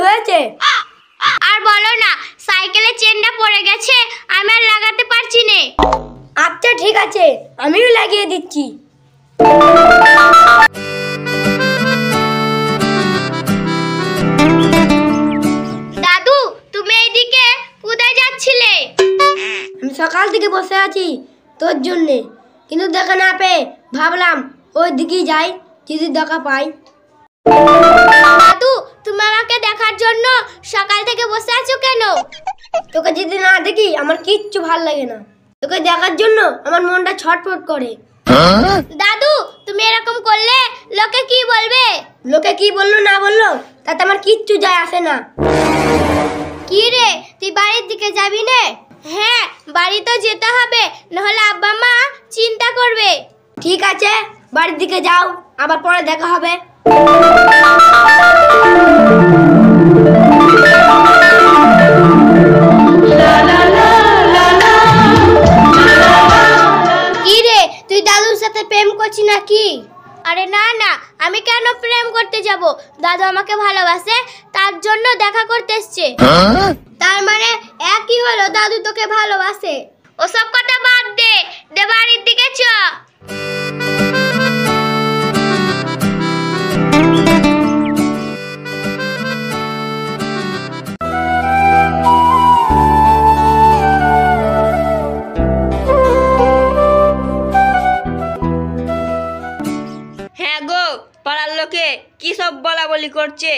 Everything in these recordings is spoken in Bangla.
হয়েছে? আর বলো না, সাইকেলের চেনটা পড়ে গেছে, আমি আর লাগাতে পারছি না। আচ্ছা ঠিক আছে, আমিও লাগিয়ে দিচ্ছি। দাদু, তুমি এইদিকে কোথায় যাচ্ছিলে? আমি সকাল থেকে বসে আছি তোর জন্যে, কিন্তু দেখা না পেয়ে ভাবলাম ওই দিকেই যাই, যদি দেখা পাই। দাদু, তুমি আমাকে দেখার জন্য সকাল থেকে বসে আছো কেন? তোকে যদি না দেখি আমার কিচ্ছু ভাল লাগে না। তোকে দেখার জন্য আমার মনটা ছটফট করে। দাদু, তুমি এরকম করলে লোকে কি বলবে? লোকে কি বললো না বললো তাতে আমার কিচ্ছু যায় আসে না। কি রে, তুই বাড়ির দিকে যাবি না? হ্যাঁ, বাড়ি তো যেতে হবে, নাহলে আব্বা মা চিন্তা করবে। ঠিক আছে, বাড়ির দিকে যাও, আবার পরে দেখা হবে। কি রে, তুই দাদুর সাথে প্রেম করছিস নাকি? আরে না না, আমি কেন প্রেম করতে যাব? দাদু আমাকে ভালোবাসে, তার জন্য দেখা করতে এসছে। তার মানে একই হলো, দাদু তোকে ভালোবাসে। ওসব কথা বাদ দে, দে বাড়ির দিকে চ। হ্যাঁ গো, পাড়ার লোকে কি সব বলাবলি করছে?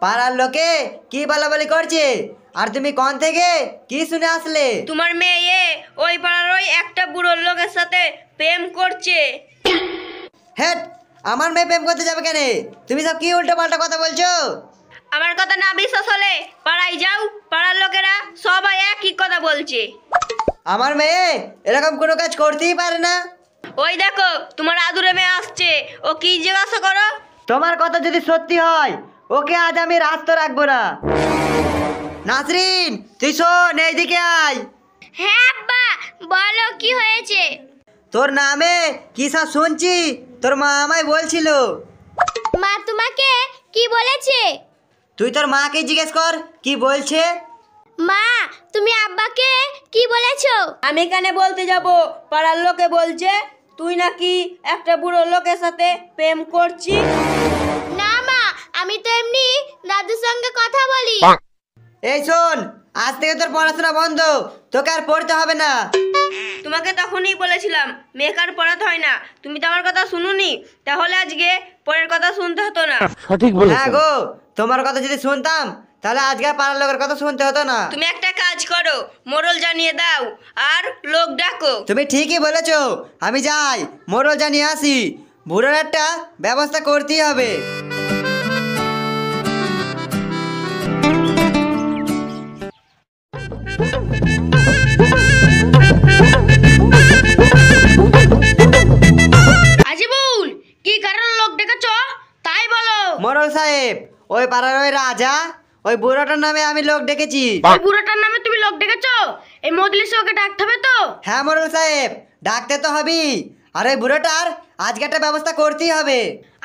পাড়ার লোকে কি বলাবলি করছে? আর তুমি কোন থেকে কি শুনে আসলে? তোমার মেয়ে ওই পাড়ার ওই একটা বুড়ো লোকের সাথে প্রেম করছে। হেট, আমার মেয়ে প্রেম করতে যাবে কেন? তুমি সব কি উল্টো পাল্টা কথা বলছো? আমার কথা না বিশ্বাস হলে পাড়ায় যাও, পাড়ার লোকেরা সবাই একই কথা বলছে। আমার মেয়ে এরকম কোনো কাজ করতেই পারে না। ওই দেখো, তোমার আদুরে মেয়ে আসছে, ও কি জিজ্ঞাসা করো? তোমার কথা যদি সত্যি হয়, ওকে আজ আমি রাস্ত রাখবো না। নাসরিন, তুই শোন, এইদিকে আয়। হ্যাঁ আব্বা, বলো কি হয়েছে? তোর নামে কি সব শুনছি, তোর মা আমায় বলছিল। মা তোমাকে কি বলেছে? তুই তোর মাকে জিজ্ঞেস কর কি বলছে। মা, তুমি আব্বাকে কি বলেছো? আমি কেন বলতে যাব? পাড়ার লোকে বলছে তুই নাকি একটা বুড়ো লোকের সাথে প্রেম করছিস। না মা, আমি তো এমনি দাদুর সঙ্গে কথা বলি। এই শোন, আজ থেকে তোর পড়াশোনা বন্ধ, তোকে আর পড়তে হবে না। তোমাকে তখনই বলেছিলাম মেয়েকে আর পড়াতে হয় না, তুমি তো আমার কথা শুনুনি, তাহলে আজকে পরের কথা শুনতে হতো না। সঠিক বলেছেন। হ্যাঁ গো, তোমার কথা যদি শুনতাম তাহলে আজকে আর পাড়ার লোকের কথা শুনতে হতো না। তুমি একটা কাজ করো, মোড়ল জানিয়ে দাও আর লোক ডাকো। তুমি ঠিকই বলেছো, আমি যাই, মোড়ল জানিয়ে আসি। বুড়োর একটা ব্যবস্থা করতেই হবে। আজিবুল, কি কারণে লোক ডেকেছো তাই বলো। মোড়ল সাহেব, ওই পাড়ার ওই রাজা, ওই বুড়োটার নামে আমি লোক ডেকেছি। ওই বুড়োটার নামে তুমি লোক ডেকেছো? এই মজলিসে ওকে ডাকতে হবে তো? হ্যাঁ মোড়ল সাহেব, ডাকতে তো হবেই, আর ওই বুড়োটার আজকে একটা ব্যবস্থা করতেই হবে।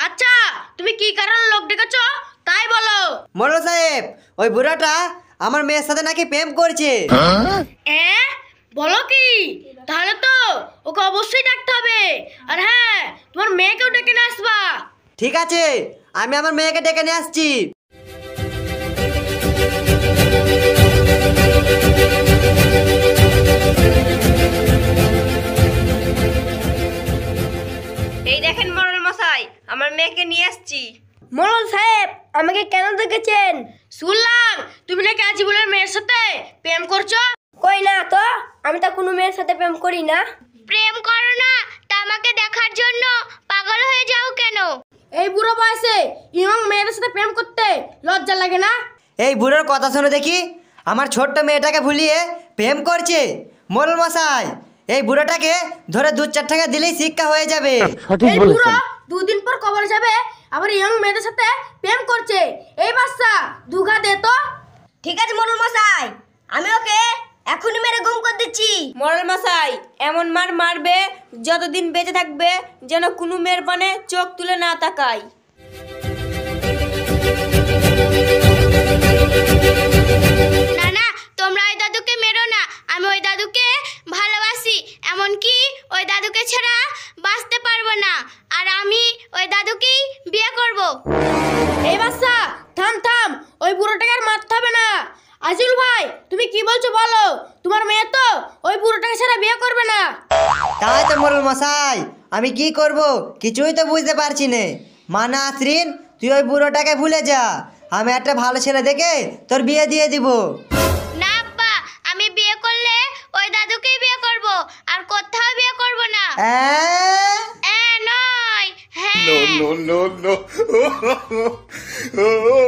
আচ্ছা, তুমি কি কারণে লোক ডেকেছো তাই বলো। মোড়ল সাহেব, ওই বুড়োটা আমার মেয়ের সাথে নাকি প্রেম করছে। বলো কি? তাহলে তো ওকে অবশ্যই ডাকতে হবে। আর হ্যাঁ, তোমার মেয়েকেও ডেকে নিয়ে আসবা। ঠিক আছে, আমি আমার মেয়েকে ডেকে নিয়ে আসছি। এই দেখেন মোড়ল মশাই, আমার মেয়েকে নিয়ে আসছি। মোড়ল সাহেব, আমাকে কেন ডেকেছেন? শুনলাম তুমি নাকি আজিবুলের মেয়ের সাথে প্রেম করছো। কই না তো, আমি তো কোনো মেয়ের সাথে প্রেম করি না। প্রেম করো না, তা আমাকে দেখার জন্য পাগল হয়ে যাও কেন? এই বুড়ো বয়সে ইয়ং মেয়েদের সাথে প্রেম করতে লজ্জা লাগে না? এই বুড়োর কথা শোনো দেখি, আমার ছোট্ট মেয়েটাকে ভুলিয়ে প্রেম করছে। মোড়ল মশাই, এই বুড়োটাকে ধরে 2-4 টাকা দিলেই শিক্ষা হয়ে যাবে। সঠিক এই বুড়ো বলেছেন। 2 দিন পর কবরে যাবে, আবার ইয়ং মেয়েদের সাথে প্রেম করছে। এই বাচ্চা দুঘা দে তো। ঠিক আছে মোড়ল মশাই, আমি ওকে এখনই মেরে গুম করে দিচ্ছি। মোড়ল মশাই, এমন মার মারবে যতদিন বেঁচে থাকবে যেন কোনো মেয়ের পানে চোখ তুলে না তাকায়। ছাড়া বিয়ে করবে না। তাই তো মোড়ল মশাই, আমি কি করব কিছুই তো বুঝতে পারছি না। মানা আশ্রিন, তুই ওই বুড়োটাকে ভুলে যা, আমি একটা ভালো ছেলে দেখে তোর বিয়ে দিয়ে দিব। না আব্বা, আমি বিয়ে করলে ওই দাদুকেই বিয়ে করব, আর কোথাও বিয়ে করব না। নয়, হ্যাঁ। no.